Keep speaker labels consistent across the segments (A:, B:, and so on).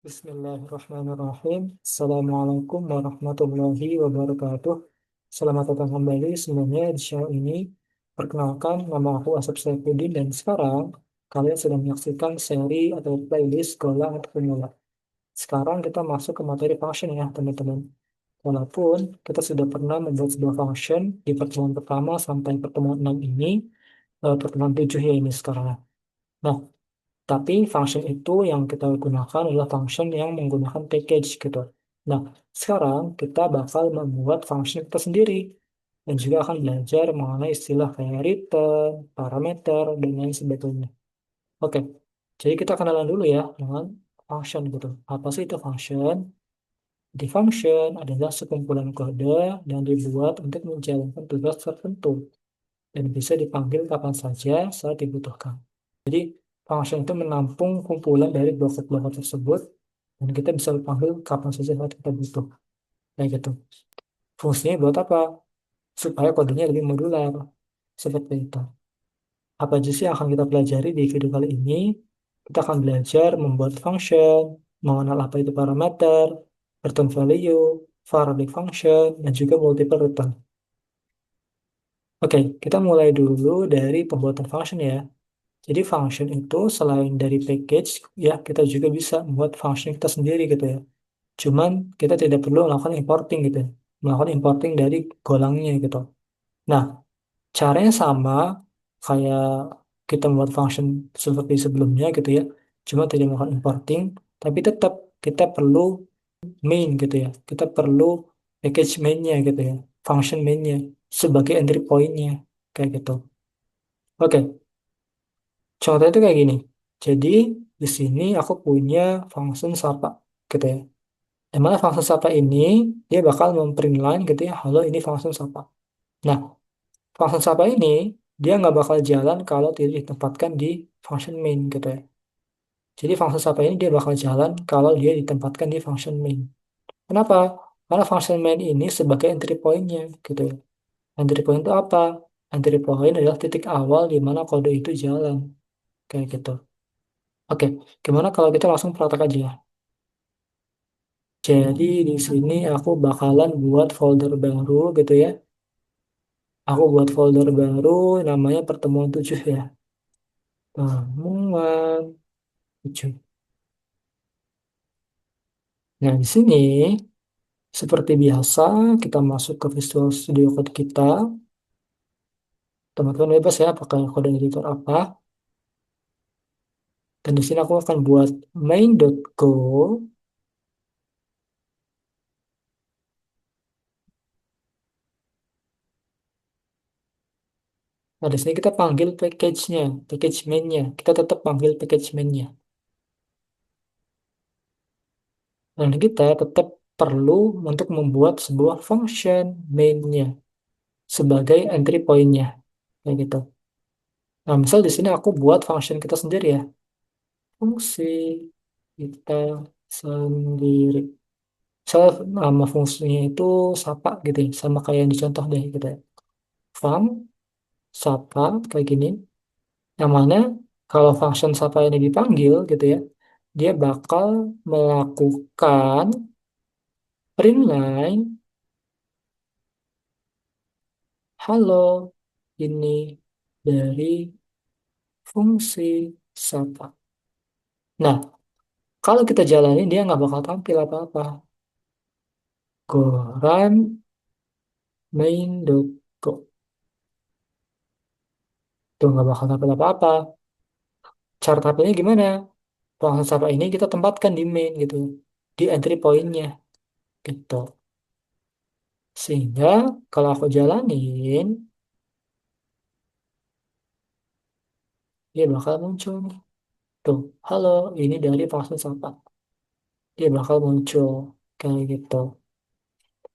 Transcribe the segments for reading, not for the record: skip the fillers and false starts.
A: Bismillahirrahmanirrahim. Assalamualaikum warahmatullahi wabarakatuh. Selamat datang kembali semuanya di channel ini. Perkenalkan, nama aku Asep Saifuddin dan sekarang kalian sedang menyaksikan seri atau playlist Gola untuk Pemula. Sekarang kita masuk ke materi function ya teman-teman. Walaupun kita sudah pernah membuat sebuah function di pertemuan pertama sampai pertemuan 6 ini, pertemuan 7 ya ini sekarang. Nah, tapi function itu yang kita gunakan adalah function yang menggunakan package gitu. Nah, sekarang kita bakal membuat function kita sendiri dan juga akan belajar mengenai istilah kayak return, parameter, dan lain sebagainya. Oke, jadi kita kenalan dulu ya dengan function gitu. Apa sih itu function? Di function adalah sekumpulan kode yang dibuat untuk menjalankan tugas tertentu dan bisa dipanggil kapan saja saat dibutuhkan. Jadi function itu menampung kumpulan dari blok-blok tersebut dan kita bisa panggil kapan saja saat kita butuh. Kayak gitu. Fungsinya buat apa? Supaya kodenya lebih modular. Seperti itu. Apa aja sih yang akan kita pelajari di video kali ini? Kita akan belajar membuat function, mengenal apa itu parameter, return value, variable function, dan juga multiple return. Oke, kita mulai dulu dari pembuatan function ya. Jadi function itu selain dari package, ya kita juga bisa membuat function kita sendiri gitu ya. Cuman kita tidak perlu melakukan importing gitu ya. Melakukan importing dari golangnya gitu. Nah, caranya sama kayak kita membuat function seperti sebelumnya gitu ya. Cuma tidak melakukan importing, tapi tetap kita perlu main gitu ya. Kita perlu package mainnya gitu ya. Function mainnya sebagai entry point-nya kayak gitu. Oke, contohnya itu kayak gini. Jadi di sini aku punya function sapa gitu ya. Dimana function sapa ini dia bakal memprint line gitu ya. Halo, ini function sapa. Nah, function sapa ini dia nggak bakal jalan kalau tidak ditempatkan di function main gitu ya. Jadi function sapa ini dia bakal jalan kalau dia ditempatkan di function main. Kenapa? Karena function main ini sebagai entry point-nya gitu ya. Entry point itu apa? Entry point adalah titik awal di mana kode itu jalan kayak gitu. Oke, gimana kalau kita langsung praktek aja ya? Jadi di sini aku bakalan buat folder baru gitu ya. Aku buat folder baru namanya pertemuan 7 ya. Pertemuan 7. Nah, di sini seperti biasa kita masuk ke Visual Studio Code kita. Teman-teman bebas ya pakai kode editor apa. Dan di sini aku akan buat main.go. Nah, di sini kita panggil package-nya, package main-nya. Kita tetap panggil package main-nya. Dan kita tetap perlu untuk membuat sebuah function main-nya sebagai entry point-nya. Kayak gitu. Nah, misal di sini aku buat function kita sendiri ya. Fungsi kita sendiri. Misal nama fungsinya itu sapa gitu ya. Sama kayak yang dicontoh deh gitu ya. Fun, sapa, kayak gini. Yang mana kalau function sapa ini dipanggil gitu ya. Dia bakal melakukan print line. Halo, ini dari fungsi sapa. Nah, kalau kita jalanin dia nggak bakal tampil apa-apa. Go run main.go. Itu nggak bakal tampil apa-apa. Cara tampilnya gimana? Function sapa ini kita tempatkan di main gitu. Di entry point-nya gitu. Sehingga kalau aku jalanin, dia bakal muncul nih. Tuh, halo, ini dari function sapa. Dia bakal muncul kayak gitu.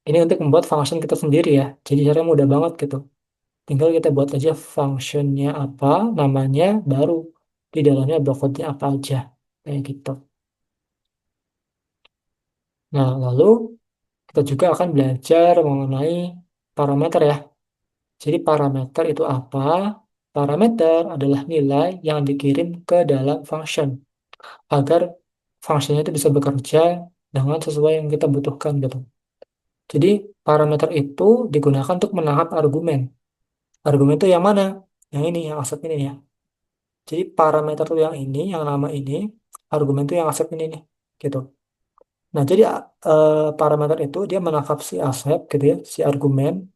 A: Ini untuk membuat function kita sendiri ya. Jadi caranya mudah banget gitu. Tinggal kita buat aja functionnya apa, namanya, baru di dalamnya blok code-nya apa aja. Kayak gitu. Nah, lalu kita juga akan belajar mengenai parameter ya. Jadi parameter itu apa? Parameter adalah nilai yang dikirim ke dalam function agar fungsinya itu bisa bekerja dengan sesuai yang kita butuhkan gitu. Jadi parameter itu digunakan untuk menangkap argumen. Argumen itu yang mana? Yang ini, yang aset ini ya. Jadi parameter itu yang ini, yang nama ini, argumen itu yang aset ini nih, gitu. Nah, jadi parameter itu dia menangkap si aset gitu ya, si argumen.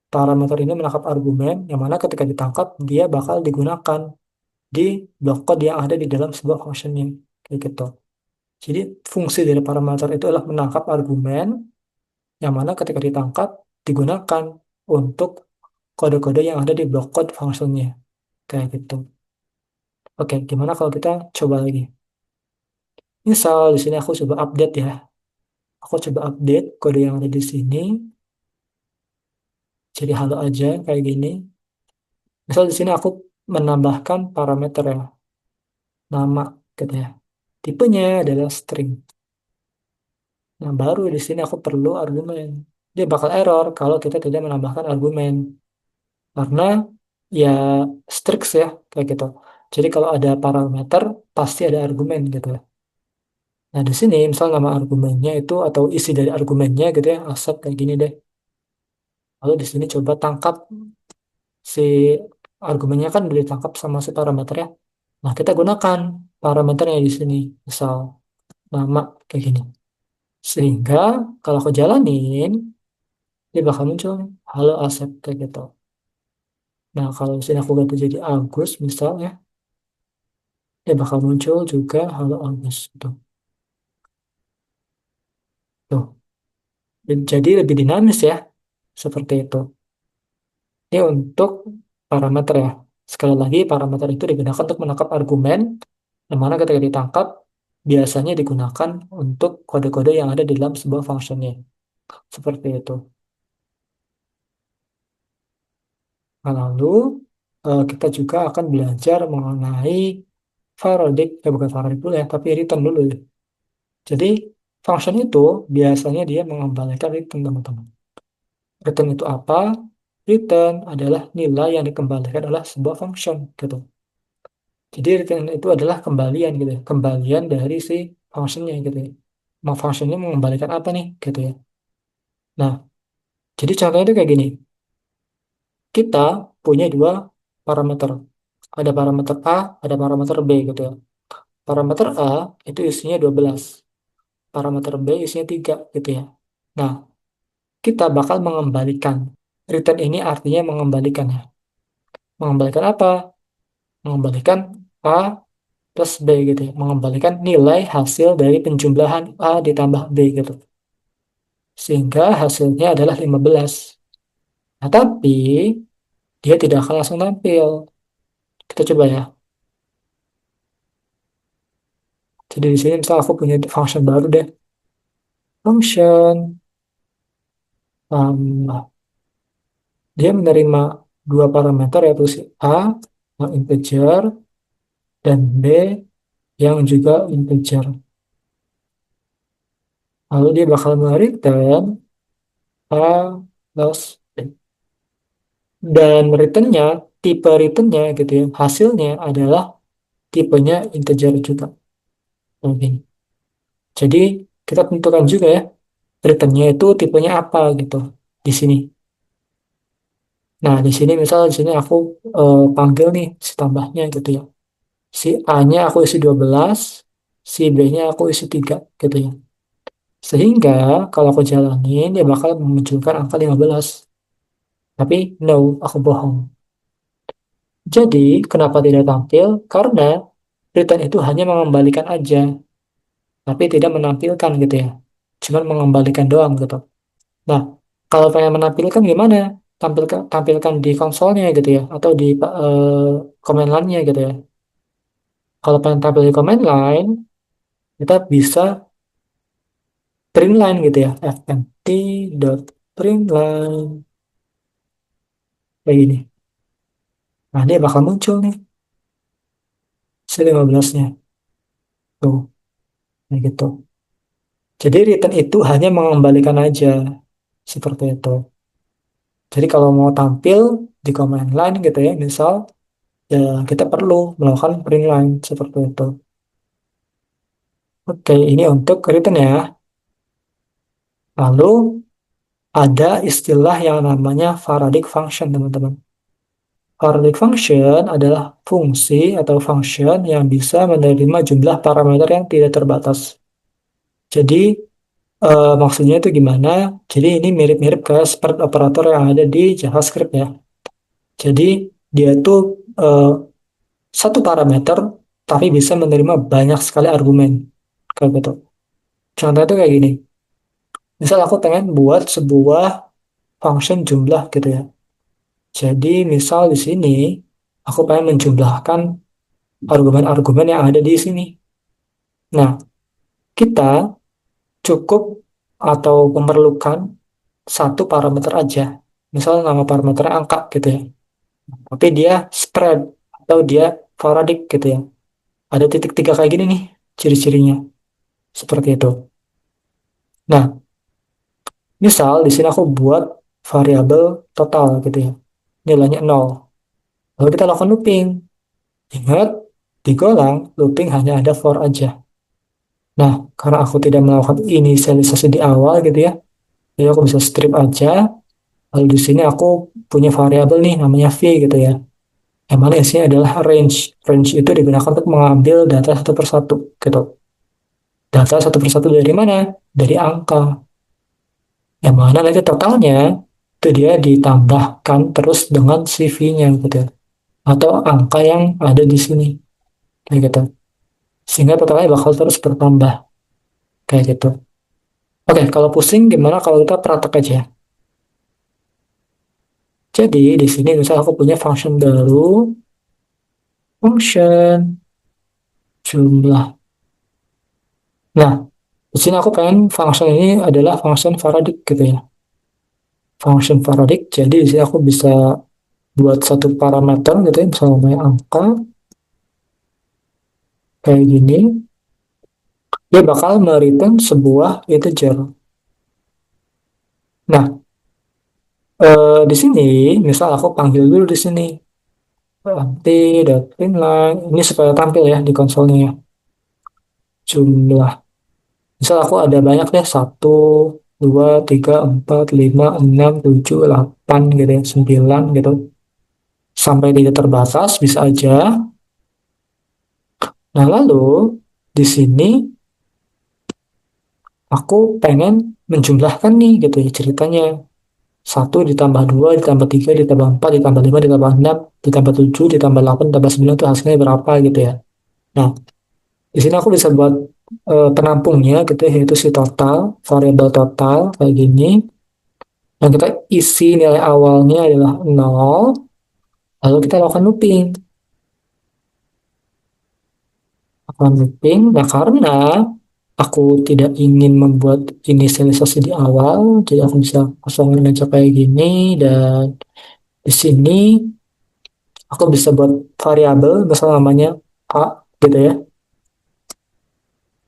A: Parameter ini menangkap argumen yang mana ketika ditangkap dia bakal digunakan di blok code yang ada di dalam sebuah functionnya, kayak gitu. Jadi fungsi dari parameter itu adalah menangkap argumen yang mana ketika ditangkap digunakan untuk kode-kode yang ada di blok code functionnya, kayak gitu. Oke, gimana kalau kita coba lagi? Misal di sini aku coba update ya. Aku coba update kode yang ada di sini. Jadi halo aja kayak gini. Misal di sini aku menambahkan parameter ya, nama gitu ya. Tipenya adalah string. Nah, baru di sini aku perlu argumen. Dia bakal error kalau kita tidak menambahkan argumen. Karena ya strict ya kayak gitu. Jadi kalau ada parameter pasti ada argumen gitu ya. Nah, di sini misal nama argumennya itu atau isi dari argumennya gitu ya, aset kayak gini deh. Lalu di sini coba tangkap si argumennya kan udah ditangkap sama si parameternya. Nah, kita gunakan parameternya di sini, misal nama kayak gini. Sehingga kalau aku jalanin, dia bakal muncul nih, halo Asep kayak gitu. Nah, kalau di sini aku ganti jadi Agus misalnya, dia bakal muncul juga halo Agus gitu. Tuh, jadi lebih dinamis ya, seperti itu. Ini untuk parameter ya. Sekali lagi, parameter itu digunakan untuk menangkap argumen, yang mana ketika ditangkap, biasanya digunakan untuk kode-kode yang ada di dalam sebuah functionnya. Seperti itu. Nah, lalu, kita juga akan belajar mengenai Faraday, bukan Faraday dulu ya, tapi return dulu ya. Jadi, function itu biasanya dia mengembalikan return, teman-teman. Return itu apa? Return adalah nilai yang dikembalikan adalah sebuah function, gitu. Jadi return itu adalah kembalian gitu ya, kembalian dari si functionnya gitu ya. Mau functionnya mengembalikan apa nih gitu ya. Nah, jadi contohnya itu kayak gini. Kita punya dua parameter. Ada parameter A, ada parameter B gitu ya. Parameter A itu isinya 12. Parameter B isinya 3 gitu ya. Nah, kita bakal mengembalikan. Return ini artinya mengembalikan ya. Mengembalikan apa? Mengembalikan A plus B gitu ya. Mengembalikan nilai hasil dari penjumlahan A ditambah B gitu. Sehingga hasilnya adalah 15. Nah, tapi dia tidak akan langsung tampil. Kita coba ya. Jadi di sini misal aku punya function baru deh. Function dia menerima dua parameter yaitu si A yang integer dan B yang juga integer. Lalu dia bakal mereturn A plus B. Dan returnnya, tipe returnnya gitu ya, hasilnya adalah tipenya integer juga. Oke. Jadi kita tentukan juga ya, returnnya itu tipenya apa gitu di sini. Nah, di sini misal di sini aku panggil nih si tambahnya gitu ya. Si A-nya aku isi 12, si B-nya aku isi 3 gitu ya. Sehingga kalau aku jalanin dia bakal memunculkan angka 15. Tapi no, aku bohong. Jadi, kenapa tidak tampil? Karena return itu hanya mengembalikan aja, tapi tidak menampilkan gitu ya. Cuman mengembalikan doang gitu. Nah, kalau pengen menampilkan gimana? Tampilkan di konsolnya gitu ya, atau di command line-nya gitu ya. Kalau pengen tampil di command line, kita bisa print line gitu ya, fmt.println kayak gini. Nah, dia bakal muncul nih si 15-nya. Tuh, kayak gitu. Jadi return itu hanya mengembalikan aja seperti itu. Jadi kalau mau tampil di command line gitu ya, misal ya kita perlu melakukan print line seperti itu. Oke, ini untuk return ya. Lalu ada istilah yang namanya Faraday function, teman-teman. Faraday function adalah fungsi atau function yang bisa menerima jumlah parameter yang tidak terbatas. Jadi, maksudnya itu gimana? Jadi, ini mirip-mirip ke seperti operator yang ada di JavaScript ya. Jadi, dia tuh eh, satu parameter, tapi bisa menerima banyak sekali argumen. Kayak gitu. Contohnya itu kayak gini. Misal aku pengen buat sebuah function jumlah gitu ya. Jadi misal di sini aku pengen menjumlahkan argumen-argumen yang ada di sini. Nah, kita cukup atau memerlukan satu parameter aja. Misal nama parameternya angka gitu ya. Tapi dia spread atau dia Faraday gitu ya. Ada titik tiga kayak gini nih ciri-cirinya. Seperti itu. Nah, misal di sini aku buat variabel total gitu ya. Nilainya nol. Lalu kita lakukan looping. Ingat, di Golang, looping hanya ada for aja. Nah, karena aku tidak melakukan inisialisasi di awal gitu ya, jadi aku bisa strip aja. Lalu di sini aku punya variabel nih namanya v gitu ya. Yang mana isinya adalah range. Range itu digunakan untuk mengambil data satu persatu gitu. Data satu persatu dari mana? Dari angka. Yang mana nanti totalnya itu dia ditambahkan terus dengan CV-nya gitu ya. Atau angka yang ada di sini. Kayak gitu. Sehingga totalnya bakal terus bertambah. Kayak gitu. Oke, kalau pusing gimana kalau kita praktek aja? Jadi di sini misal aku punya function baru, function jumlah. Nah, di sini aku pengen function ini adalah function Faraday gitu ya. Function Faraday, jadi di sini aku bisa buat satu parameter gitu ya, misalnya angka, kayak gini. Dia bakal mereturn sebuah integer. Nah, di sini, misal aku panggil dulu di sini, empty.println, ini supaya tampil ya di konsolnya ya. Jumlah. Misal aku ada banyak deh, satu, dua, tiga, empat, lima, enam, tujuh, delapan gitu ya, sembilan gitu. Sampai tidak terbatas, bisa aja. Nah, lalu di sini aku pengen menjumlahkan nih gitu ya ceritanya. Satu ditambah dua, ditambah tiga, ditambah empat, ditambah lima, ditambah enam, ditambah tujuh, ditambah delapan, ditambah sembilan itu hasilnya berapa gitu ya. Nah, di sini aku bisa buat penampungnya gitu ya, yaitu si total, variabel total kayak gini. Dan kita isi nilai awalnya adalah nol, lalu kita lakukan looping. Lakukan looping, nah karena aku tidak ingin membuat inisialisasi di awal, jadi aku bisa kosongin aja kayak gini, dan di sini aku bisa buat variabel, misal namanya A gitu ya,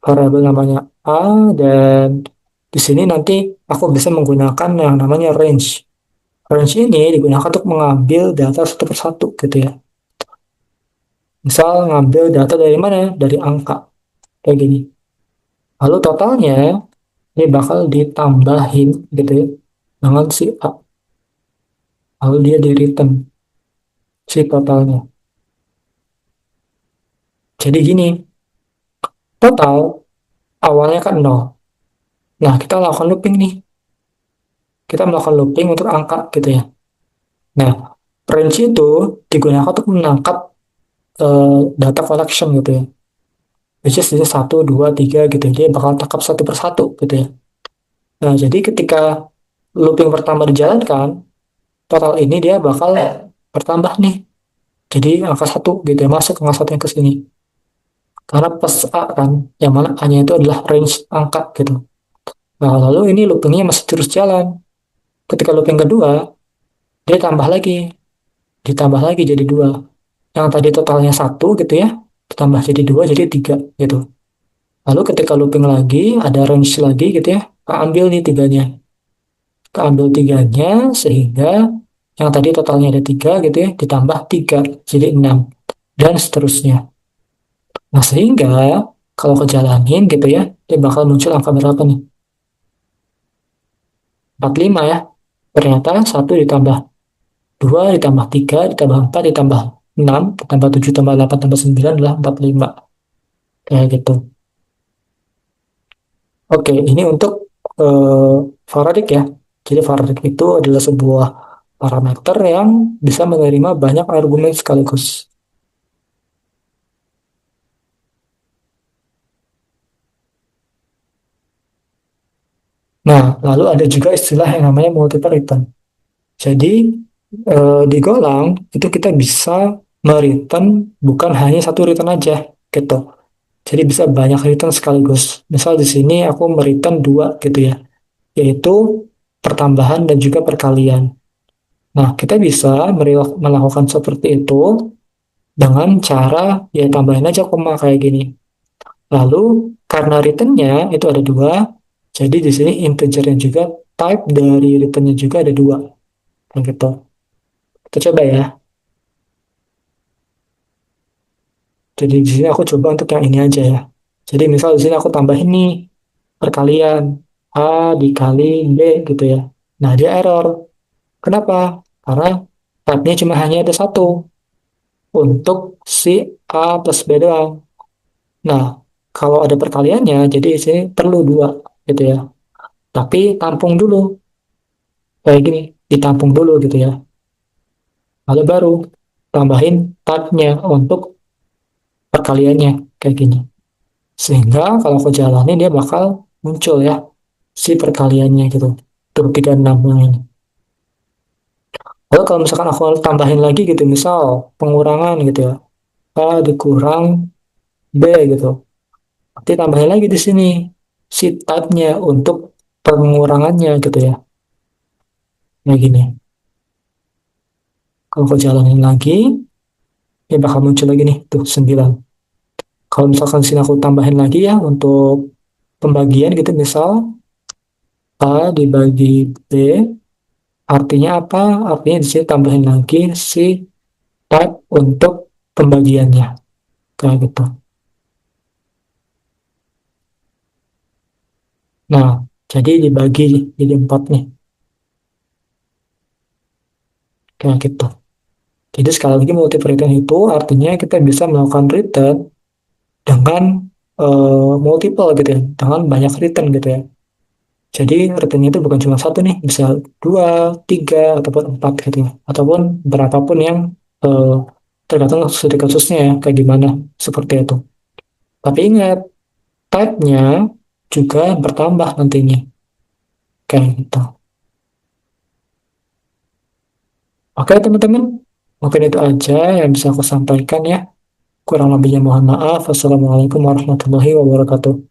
A: variabel namanya A, dan di sini nanti aku bisa menggunakan yang namanya range. Range ini digunakan untuk mengambil data satu persatu gitu ya. Misal ngambil data dari mana? Dari angka, kayak gini. Lalu totalnya ini bakal ditambahin gitu ya dengan si A. Lalu dia di return si totalnya. Jadi gini, total awalnya kan nol. Nah, kita lakukan looping nih. Kita melakukan looping untuk angka gitu ya. Nah, range itu digunakan untuk menangkap data collection gitu ya. Which is ini 1, 2, 3 gitu. Dia bakal tangkap satu persatu gitu ya. Nah, jadi ketika looping pertama dijalankan, total ini dia bakal bertambah nih. Jadi angka satu gitu ya, masuk angka satu yang ke sini. Karena plus A kan, yang mana A-nya itu adalah range angka gitu. Nah, lalu ini loopingnya masih terus jalan. Ketika looping kedua, dia ditambah lagi jadi dua. Yang tadi totalnya satu gitu ya, ditambah jadi dua, jadi tiga gitu. Lalu ketika looping lagi, ada range lagi gitu ya, keambil nih tiganya. Keambil tiganya, sehingga yang tadi totalnya ada tiga gitu ya, ditambah tiga, jadi enam. Dan seterusnya. Nah, sehingga Kalau aku jalanin gitu ya, dia bakal muncul angka berapa nih? 45 ya. Ternyata satu ditambah 2 ditambah 3 ditambah 4 ditambah 6 ditambah 7 tambah 8 tambah 9 adalah 45. Kayak gitu. Oke, ini untuk eh, Faradik ya. Jadi Faradik itu adalah sebuah parameter yang bisa menerima banyak argumen sekaligus. Nah, lalu ada juga istilah yang namanya multiple return. Jadi di Golang itu kita bisa mereturn bukan hanya satu return aja gitu. Jadi bisa banyak return sekaligus. Misal di sini aku mereturn dua gitu ya, yaitu pertambahan dan juga perkalian. Nah, kita bisa melakukan seperti itu dengan cara ya tambahin aja koma kayak gini. Lalu karena returnnya itu ada dua, jadi di sini integernya juga type dari returnnya juga ada dua, kayak gitu. Kita coba ya. Jadi di sini aku coba untuk yang ini aja ya. Jadi misal di sini aku tambahin nih perkalian A dikali B gitu ya. Nah dia error. Kenapa? Karena type-nya cuma hanya ada satu untuk si A plus B doang. Nah kalau ada perkaliannya, jadi di sini perlu dua gitu ya. Tapi tampung dulu kayak gini, ditampung dulu gitu ya. Lalu baru tambahin type-nya untuk perkaliannya kayak gini. Sehingga kalau aku jalanin dia bakal muncul ya si perkaliannya gitu. Untuk 36 yang ini. Lalu kalau misalkan aku tambahin lagi gitu, misal pengurangan gitu ya. A dikurang B gitu. Nanti tambahin lagi di sini si type-nya untuk pengurangannya gitu ya. Kayak gini. Kalau aku jalanin lagi, dia bakal muncul lagi nih, tuh 9. Kalau misalkan sini aku tambahin lagi ya untuk pembagian gitu, misal A dibagi B, artinya apa? Artinya di sini tambahin lagi si type untuk pembagiannya. Kayak gitu. Nah, jadi dibagi jadi 4 nih. Kayak gitu. Jadi sekali lagi multiple return itu artinya kita bisa melakukan return dengan multiple gitu ya. Dengan banyak return gitu ya. Jadi returnnya itu bukan cuma satu nih. Bisa dua, tiga, ataupun empat gitu ya. Ataupun berapapun yang eh, tergantung studi kasusnya ya. Kayak gimana. Seperti itu. Tapi ingat, type-nya juga bertambah nantinya. Kayak gitu. Oke teman-teman, mungkin itu aja yang bisa aku sampaikan ya. Kurang lebihnya mohon maaf. Wassalamualaikum warahmatullahi wabarakatuh.